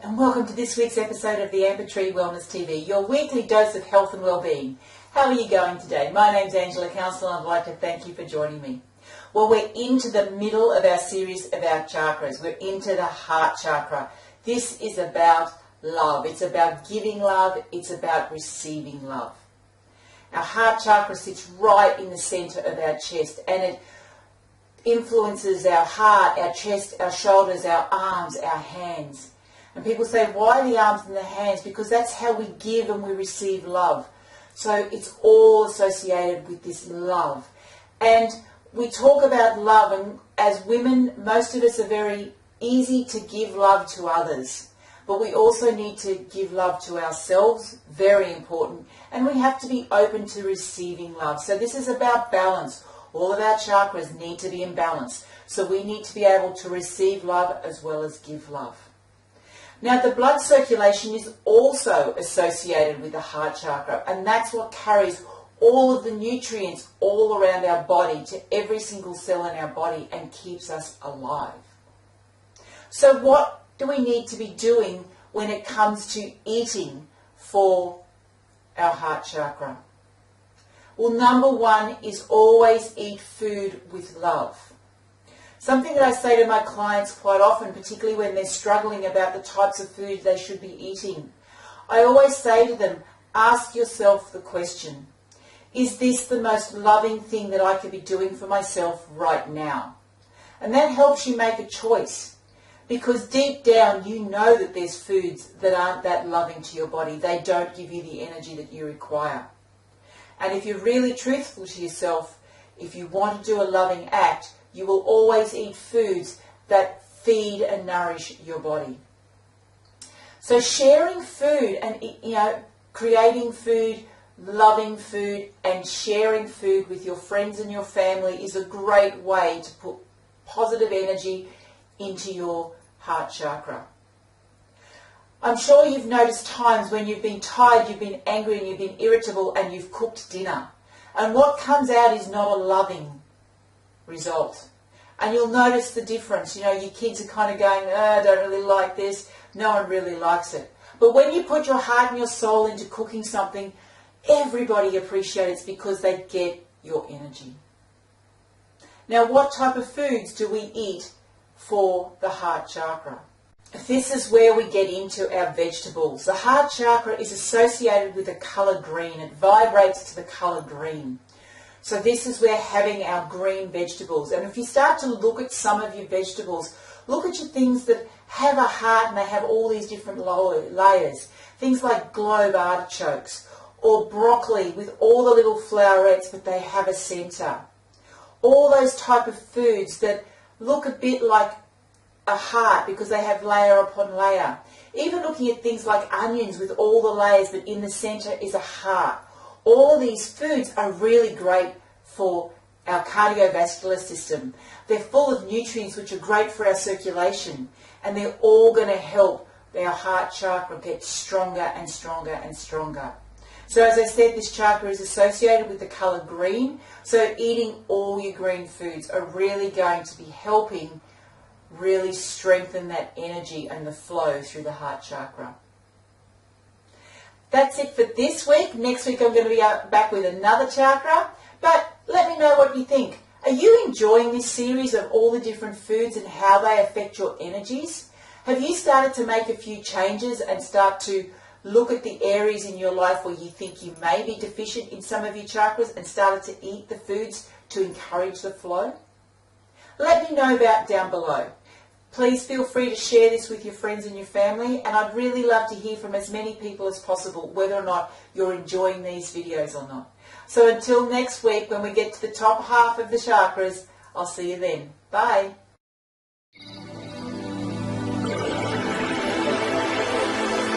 and welcome to this week's episode of the Amber Tree Wellness TV, your weekly dose of health and well-being. How are you going today? My name's Counsel, and I'd like to thank you for joining me. Well, we're into the middle of our series about chakras. We're into the heart chakra. This is about love. It's about giving love. It's about receiving love. Our heart chakra sits right in the center of our chest, and it influences our heart, our chest, our shoulders, our arms, our hands. And people say, why the arms and the hands? Because that's how we give and we receive love. So it's all associated with this love. And we talk about love, and as women, most of us are very easy to give love to others. But we also need to give love to ourselves, very important. And we have to be open to receiving love. So this is about balance. All of our chakras need to be in balance. So we need to be able to receive love as well as give love. Now, the blood circulation is also associated with the heart chakra, and that's what carries all of the nutrients all around our body to every single cell in our body and keeps us alive. So what do we need to be doing when it comes to eating for our heart chakra? Well, number one is always eat food with love. Something that I say to my clients quite often, particularly when they're struggling about the types of food they should be eating, I always say to them, ask yourself the question, is this the most loving thing that I could be doing for myself right now? And that helps you make a choice, because deep down you know that there's foods that aren't that loving to your body. They don't give you the energy that you require. And if you're really truthful to yourself, if you want to do a loving act, you will always eat foods that feed and nourish your body. So sharing food and, creating food, loving food and sharing food with your friends and your family is a great way to put positive energy into your heart chakra. I'm sure you've noticed times when you've been tired, you've been angry and you've been irritable and you've cooked dinner. And what comes out is not a loving result. And you'll notice the difference. Your kids are kind of going, I don't really like this. No one really likes it. But when you put your heart and your soul into cooking something, everybody appreciates it because they get your energy. Now, what type of foods do we eat for the heart chakra? This is where we get into our vegetables. The heart chakra is associated with the colour green. It vibrates to the colour green. So this is where having our green vegetables. And if you start to look at some of your vegetables, look at your things that have a heart and they have all these different layers. Things like globe artichokes or broccoli with all the little flowerets, but they have a centre. All those type of foods that look a bit like a heart because they have layer upon layer. Even looking at things like onions with all the layers, but in the centre is a heart. All these foods are really great for our cardiovascular system. They're full of nutrients which are great for our circulation, and they're all going to help our heart chakra get stronger and stronger and stronger. So as I said, this chakra is associated with the colour green, so eating all your green foods are really going to be helping really strengthen that energy and the flow through the heart chakra. That's it for this week. Next week I'm going to be back with another chakra. But let me know what you think. Are you enjoying this series of all the different foods and how they affect your energies? Have you started to make a few changes and start to look at the areas in your life where you think you may be deficient in some of your chakras and started to eat the foods to encourage the flow? Let me know about down below. Please feel free to share this with your friends and your family, and I'd really love to hear from as many people as possible whether or not you're enjoying these videos or not. So until next week when we get to the top half of the chakras, I'll see you then. Bye.